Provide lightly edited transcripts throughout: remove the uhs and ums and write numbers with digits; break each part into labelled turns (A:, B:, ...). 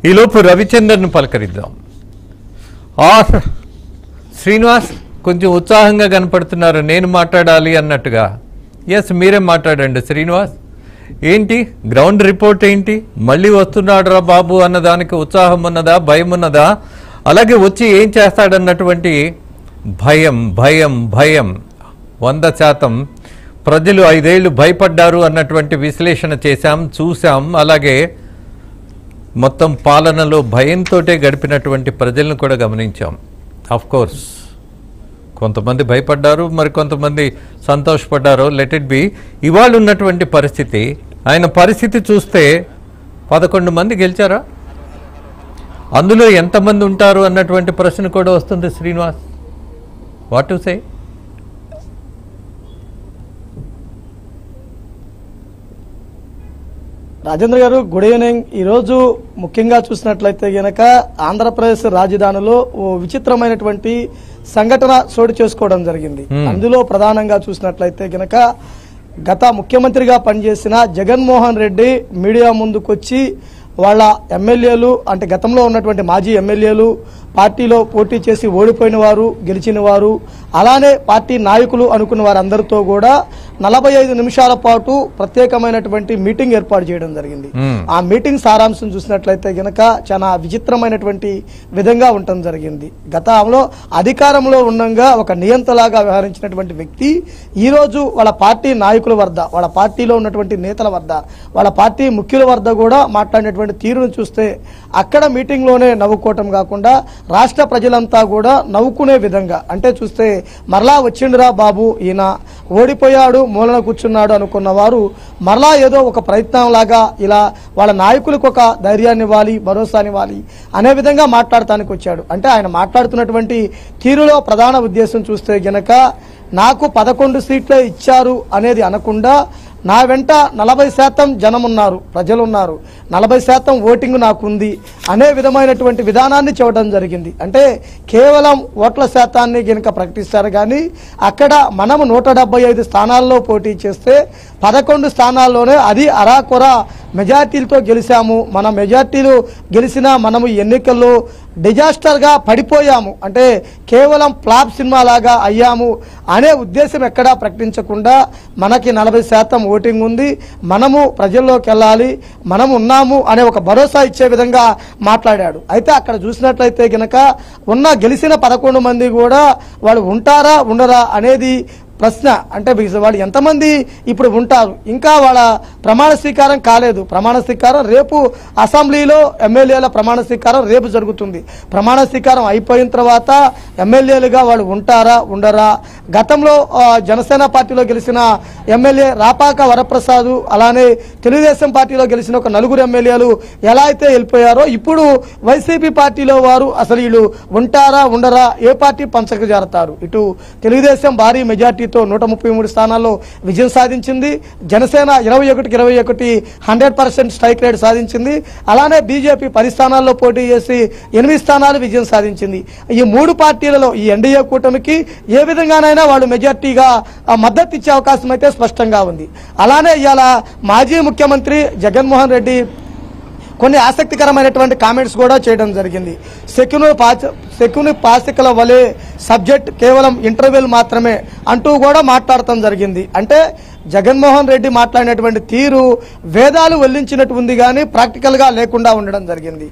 A: ఈలోపు రవిచంద్రన్ పలకరిద్దాం. శ్రీనివాస్ కొంచెం ఉత్సాహంగా కనపడుతున్నారు, నేను మాట్లాడాలి అన్నట్టుగా. ఎస్, మీరే మాట్లాడండి శ్రీనివాస్. ఏంటి గ్రౌండ్ రిపోర్ట్ ఏంటి? మళ్ళీ వస్తున్నాడు రా బాబు అన్నదానికి ఉత్సాహం ఉన్నదా, భయం ఉన్నదా? అలాగే వచ్చి ఏం చేస్తాడన్నటువంటి భయం భయం భయం 100% ప్రజలు 5 ఏళ్లు భయపడ్డారు అన్నటువంటి విశ్లేషణ చేశాం, చూసాం. అలాగే మొత్తం పాలనలో భయంతో గడిపినటువంటి ప్రజలను కూడా గమనించాం. ఆఫ్ కోర్స్ కొంతమంది భయపడ్డారు, మరి కొంతమంది సంతోషపడ్డారు. Let it be. ఇవాళ ఉన్నటువంటి పరిస్థితి, ఆయన పరిస్థితి చూస్తే 11 మంది గెలిచారా? అందులో ఎంతమంది ఉంటారు అన్నటువంటి ప్రశ్న కూడా వస్తుంది. Srinivas, what to say?
B: Rajendra గారు, గుడ్ ఈవినింగ్. ఈరోజు ముఖ్యంగా చూసినట్లయితే గనక ఆంధ్రప్రదేశ్ రాజధానిలో ఓ విచిత్రమైనటువంటి సంఘటన చోటు చేసుకోవడం జరిగింది. అందులో ప్రధానంగా చూసినట్లయితే గనక గత ముఖ్యమంత్రిగా పనిచేసిన జగన్మోహన్ రెడ్డి మీడియా ముందుకొచ్చి వాళ్ళ ఎమ్మెల్యేలు, అంటే గతంలో ఉన్నటువంటి మాజీ ఎమ్మెల్యేలు, పార్టీలో పోటీ చేసి ఓడిపోయిన వారు, గెలిచిన వారు, అలానే పార్టీ నాయకులు అనుకున్న వారందరితో కూడా 45 నిమిషాల పాటు ప్రత్యేకమైనటువంటి మీటింగ్ ఏర్పాటు చేయడం జరిగింది. ఆ మీటింగ్ సారాంశం చూసినట్లయితే గనక చాలా విచిత్రమైనటువంటి విధంగా ఉండటం జరిగింది. గతంలో అధికారంలో ఉండగా ఒక నియంతలాగా వ్యవహరించినటువంటి వ్యక్తి ఈరోజు వాళ్ళ పార్టీ నాయకుల వద్ద, వాళ్ళ పార్టీలో ఉన్నటువంటి నేతల వద్ద, వాళ్ళ పార్టీ ముఖ్యుల వద్ద కూడా మాట్లాడినటువంటి తీరును చూస్తే అక్కడ మీటింగ్లోనే నవ్వుకోవటం కాకుండా రాష్ట్ర ప్రజలంతా కూడా నవ్వుకునే విధంగా, అంటే చూస్తే మరలా వచ్చిండురా బాబు, ఈయన ఓడిపోయాడు, మూలన కూర్చున్నాడు అనుకున్న వారు మరలా ఏదో ఒక ప్రయత్నం లాగా ఇలా వాళ్ళ నాయకులకు ఒక ధైర్యాన్ని ఇవ్వాలి, భరోసానివ్వాలి అనే విధంగా మాట్లాడటానికి వచ్చాడు. అంటే ఆయన మాట్లాడుతున్నటువంటి తీరులో ప్రధాన ఉద్దేశం చూస్తే గనక నాకు 11 సీట్లే ఇచ్చారు అనేది అనకుండా నా వెంట 40% జనం ఉన్నారు, ప్రజలు ఉన్నారు, 40% ఓటింగ్ నాకుంది అనే విధమైనటువంటి విధానాన్ని చూడడం జరిగింది. అంటే కేవలం ఓట్ల శాతాన్ని గనుక ప్రకటిస్తారు కానీ అక్కడ మనము 175 స్థానాల్లో పోటీ చేస్తే 11 స్థానాల్లోనే అది అరాకొర మెజార్టీలతో గెలిచాము. మన మెజార్టీలు గెలిచినా మనము ఎన్నికల్లో డిజాస్టర్గా పడిపోయాము, అంటే కేవలం ఫ్లాప్ సినిమా లాగా అయ్యాము అనే ఉద్దేశం ఎక్కడా ప్రకటించకుండా మనకి 40% ఓటింగ్ ఉంది, మనము ప్రజల్లోకి వెళ్ళాలి, మనము ఉన్నాము అనే ఒక భరోసా ఇచ్చే విధంగా మాట్లాడాడు. అయితే అక్కడ చూసినట్లయితే గనక గెలిచిన 11 మంది కూడా వాళ్ళు ఉంటారా ఉండరా అనేది ప్రశ్న. అంటే వాళ్ళు ఎంతమంది ఇప్పుడు ఉంటారు, ఇంకా వాళ్ళ ప్రమాణ స్వీకారం కాలేదు. ప్రమాణ స్వీకారం రేపు అసెంబ్లీలో ఎమ్మెల్యేల ప్రమాణ స్వీకారం రేపు జరుగుతుంది. ప్రమాణ స్వీకారం అయిపోయిన తర్వాత ఎమ్మెల్యేలుగా వాళ్ళు ఉంటారా ఉండరా? గతంలో జనసేన పార్టీలో గెలిచిన ఎమ్మెల్యే రాపాక వరప్రసాద్, అలానే తెలుగుదేశం పార్టీలో గెలిచిన ఒక 4 ఎమ్మెల్యేలు ఎలా అయితే వెళ్ళిపోయారో ఇప్పుడు వైసీపీ పార్టీలో వారు అసలు వీళ్ళు ఉంటారా ఉండరా, ఏ పార్టీ పంచకు చేరతారు? ఇటు తెలుగుదేశం భారీ మెజార్టీ 133 స్థానాల్లో విజయం సాధించింది, జనసేన 21కి 21 100% స్ట్రైక్ రేట్ సాధించింది, అలానే బీజేపీ 10 స్థానాల్లో పోటీ చేసి 8 స్థానాలు విజయం సాధించింది. ఈ 3 పార్టీలలో ఈ ఎన్డీఏ కూటమికి ఏ విధంగానైనా వాళ్ళు మెజార్టీగా మద్దతు ఇచ్చే అవకాశం అయితే స్పష్టంగా ఉంది. అలానే ఇవాళ మాజీ ముఖ్యమంత్రి జగన్మోహన్ రెడ్డి కొన్ని ఆసక్తికరమైనటువంటి కామెంట్స్ కూడా చేయడం జరిగింది. సెక్యుని పాసికల వలె సబ్జెక్ట్ కేవలం ఇంటర్వ్యూలు మాత్రమే అంటూ కూడా మాట్లాడటం జరిగింది. అంటే జగన్మోహన్ రెడ్డి మాట్లాడినటువంటి తీరు వేదాలు వెల్లించినట్టు ఉంది కానీ ప్రాక్టికల్గా లేకుండా ఉండడం జరిగింది.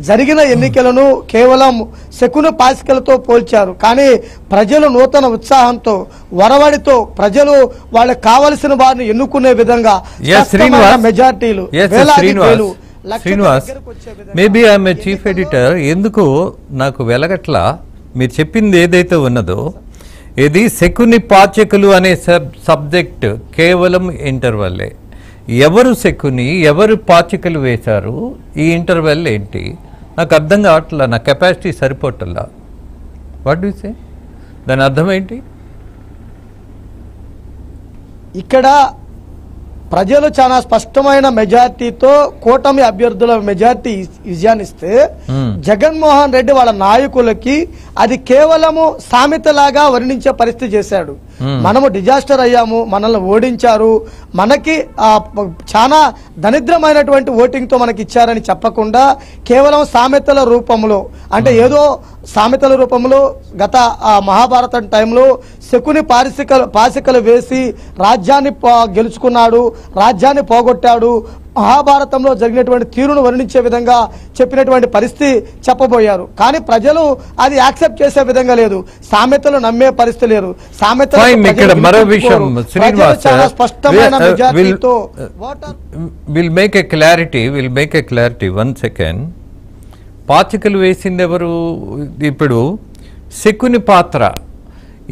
B: జరిగిన ఎన్నికలను కేవలం శకుని పాసికలతో పోల్చారు, కానీ ప్రజలు నూతన ఉత్సాహంతో, వరవడితో ప్రజలు వాళ్ళకి కావలసిన వారిని ఎన్నుకునే విధంగా మెజార్టీలు
A: Srinivas, maybe I'm a chief editor, ఎందుకు నాకు వెలగట్లా మీరు చెప్పింది ఏదైతే ఉన్నదో, ఇది శకుని పాచకులు అనే సబ్జెక్ట్ కేవలం ఇంటర్వెల్లే. ఎవరు శకుని, ఎవరు పాచికలు వేశారు, ఈ ఇంటర్వెల్ ఏంటి నాకు అర్థం కావట్లా, నా కెపాసిటీ సరిపోవట్లా. What do you say? దాని అర్థం ఏంటి?
B: ఇక్కడ ప్రజలు చాలా స్పష్టమైన మెజార్టీతో కూటమి అభ్యర్థుల మెజార్టీ విజయాన్నిస్తే జగన్మోహన్ రెడ్డి వాళ్ళ నాయకులకి అది కేవలము సామెతలాగా వర్ణించే పరిస్థితి చేశాడు. మనము డిజాస్టర్ అయ్యాము, మనల్ని ఓడించారు, మనకి చాలా దరిద్రమైనటువంటి ఓటింగ్ తో మనకి ఇచ్చారని చెప్పకుండా కేవలం సామెతల రూపంలో, అంటే ఏదో సామెతల రూపంలో గత మహాభారతం టైంలో శకుని పాసికలు వేసి రాజ్యాన్ని గెలుచుకున్నాడు, రాజ్యాన్ని పోగొట్టాడు, మహాభారతంలో జరిగినటువంటి తీరును వర్ణించే విధంగా చెప్పినటువంటి పరిస్థితి చెప్పబోయారు. కానీ ప్రజలు అది యాక్సెప్ట్ చేసే విధంగా లేదు, సామెతలు నమ్మే పరిస్థితి లేదు.
A: ఇక్కడ మరో విషయం
B: చాలా స్పష్టమైన మెజారిటీతో
A: will make a clarity 1 second. పాచికలు వేసింది ఎవరు? ఇప్పుడు శకుని పాత్ర,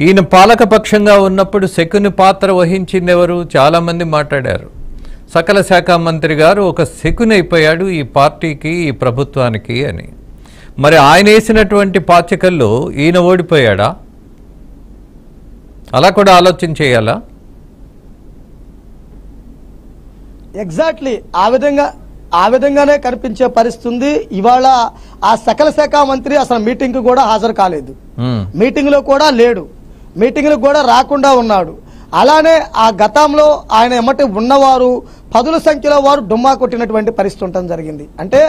A: ఈయన పాలకపక్షంగా ఉన్నప్పుడు శకుని పాత్ర వహించింది ఎవరు? చాలా మంది మాట్లాడారు. సకల శాఖ మంత్రి గారు ఒక శకుని అయిపోయాడు ఈ పార్టీకి, ఈ ప్రభుత్వానికి అని. మరి ఆయన వేసినటువంటి పాచికల్లో ఈయన ఓడిపోయాడా? అలా కూడా ఆలోచన చేయాలా?
B: ఎగ్జాక్ట్లీ ఆ విధంగానే కనిపించే పరిస్థితి. ఇవాళ ఆ సకల శాఖ మంత్రి అసలు మీటింగ్ కూడా హాజరు కాలేదు, మీటింగ్ లో కూడా లేడు, మీటింగ్ కూడా రాకుండా ఉన్నాడు. అలానే ఆ గతంలో ఆయన ఎమ్మటి ఉన్నవారు పదుల సంఖ్యలో వారు డుమ్మా కొట్టినటువంటి పరిస్థితి ఉండటం జరిగింది. అంటే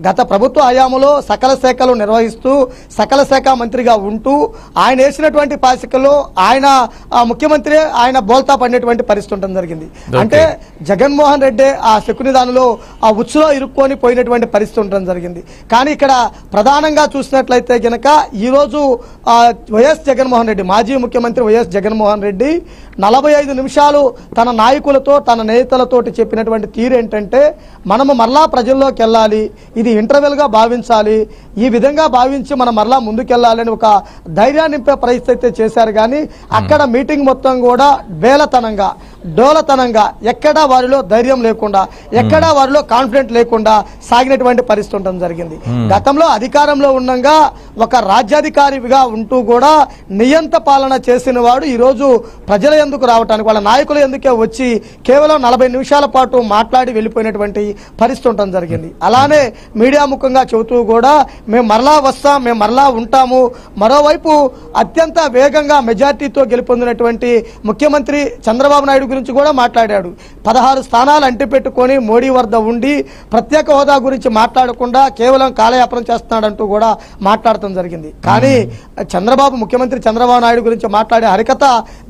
B: గత ప్రభుత్వ హయాంలో సకల శాఖలు నిర్వహిస్తూ సకల శాఖ మంత్రిగా ఉంటూ ఆయన వేసినటువంటి పాసికల్లో ఆయన ముఖ్యమంత్రి ఆయన బోల్తా పడినటువంటి పరిస్థితి ఉండటం జరిగింది. అంటే జగన్మోహన్ రెడ్డి ఆ శకునిదానిలో ఆ ఉచ్చులో ఇరుక్కొని పోయినటువంటి పరిస్థితి ఉండటం జరిగింది. కానీ ఇక్కడ ప్రధానంగా చూసినట్లయితే గనక ఈరోజు వైఎస్ జగన్మోహన్ రెడ్డి, మాజీ ముఖ్యమంత్రి వైఎస్ జగన్మోహన్ రెడ్డి 45 నిమిషాలు తన నాయకులతో తన నేతలతోటి చెప్పినటువంటి తీరు ఏంటంటే, మనము మరలా ప్రజల్లోకి వెళ్ళాలి, ఇది ఇంటర్వెల్ గా భావించాలి, ఈ విధంగా భావించి మనం మరలా ముందుకెళ్లాలని ఒక ధైర్యాన్ని నింపే పరిస్థితి చేశారు. కానీ అక్కడ మీటింగ్ మొత్తం కూడా వేలతనంగా డోలతనంగా, ఎక్కడా వారిలో ధైర్యం లేకుండా, ఎక్కడా వారిలో కాన్ఫిడెంట్ లేకుండా సాగినటువంటి పరిస్థితి ఉండడం జరిగింది. గతంలో అధికారంలో ఉండగా ఒక రాజ్యాధికారిగా ఉంటూ కూడా నియంత పాలన చేసిన వాడు ఈరోజు ప్రజల ఎందుకు రావటానికి, వాళ్ళ నాయకులు ఎందుకే వచ్చి కేవలం 40 నిమిషాల పాటు మాట్లాడి వెళ్ళిపోయినటువంటి పరిస్థితి ఉండడం జరిగింది. అలానే మీడియా ముఖంగా చెబుతూ కూడా మేము మరలా వస్తాం, మేము మరలా ఉంటాము. మరోవైపు అత్యంత వేగంగా మెజార్టీతో గెలుపొందినటువంటి ముఖ్యమంత్రి చంద్రబాబు నాయుడు గురించి కూడా మాట్లాడాడు. 16 స్థానాలు అంటిపెట్టుకొని మోడీ వద్ద ఉండి ప్రత్యేక హోదా గురించి మాట్లాడకుండా కేవలం కాలయాపనం చేస్తున్నాడంటూ కూడా మాట్లాడటం జరిగింది. కానీ ముఖ్యమంత్రి చంద్రబాబు నాయుడు గురించి మాట్లాడే హరికత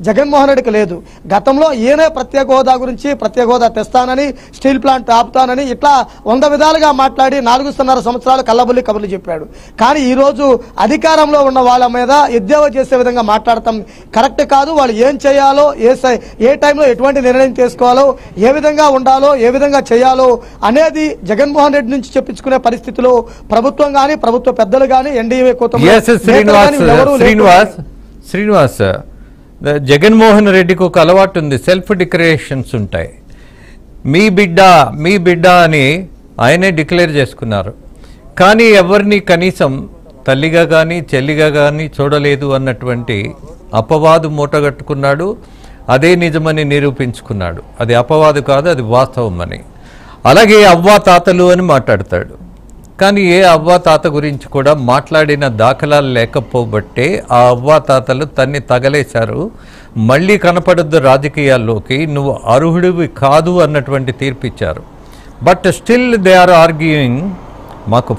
B: జగన్మోహన్ రెడ్డికి లేదు. గతంలో ఈయనే ప్రత్యేక హోదా గురించి, ప్రత్యేక హోదా తెస్తానని, స్టీల్ ప్లాంట్ ఆపుతానని ఇట్లా 100 విధాలుగా మాట్లాడి 4.5 సంవత్సరాలు కల్లబుల్లి కబుర్లు చెప్పాడు. కానీ ఈ రోజు అధికారంలో ఉన్న వాళ్ళ మీద ఎద్దేవా చేసే విధంగా మాట్లాడటం కరెక్ట్ కాదు. వాళ్ళు ఏం చేయాలో, ఏ టైంలో ఎటువంటి నిర్ణయం తీసుకోవాలో, ఏ విధంగా ఉండాలో, ఏ విధంగా చేయాలో అనేది జగన్మోహన్ రెడ్డి నుంచి చెప్పించుకునే పరిస్థితిలో ప్రభుత్వం గాని, ప్రభుత్వ పెద్దలు గాని, ఎన్డీఏ
A: శ్రీనివాస్, జగన్మోహన్ రెడ్డికి ఒక అలవాటు ఉంది, సెల్ఫ్ డిక్లరేషన్స్ ఉంటాయి. మీ బిడ్డ అని ఆయనే డిక్లేర్ చేసుకున్నారు. కానీ ఎవరిని కనీసం తల్లిగా కానీ చెల్లిగా కానీ చూడలేదు అన్నటువంటి అపవాదు మూటగట్టుకున్నాడు. అదే నిజమని నిరూపించుకున్నాడు. అది అపవాదు కాదు, అది వాస్తవం అని. అలాగే అవ్వా తాతలు అని మాట్లాడతాడు. కానీ ఏ అవ్వా తాత గురించి కూడా మాట్లాడిన దాఖలాలు లేకపోబట్టే ఆ అవ్వా తాతలు తన్ని తగలేశారు. మళ్ళీ కనపడద్దు రాజకీయాల్లోకి, నువ్వు అర్హుడివి కాదు అన్నటువంటి తీర్పిచ్చారు. But still they are arguing. మాకు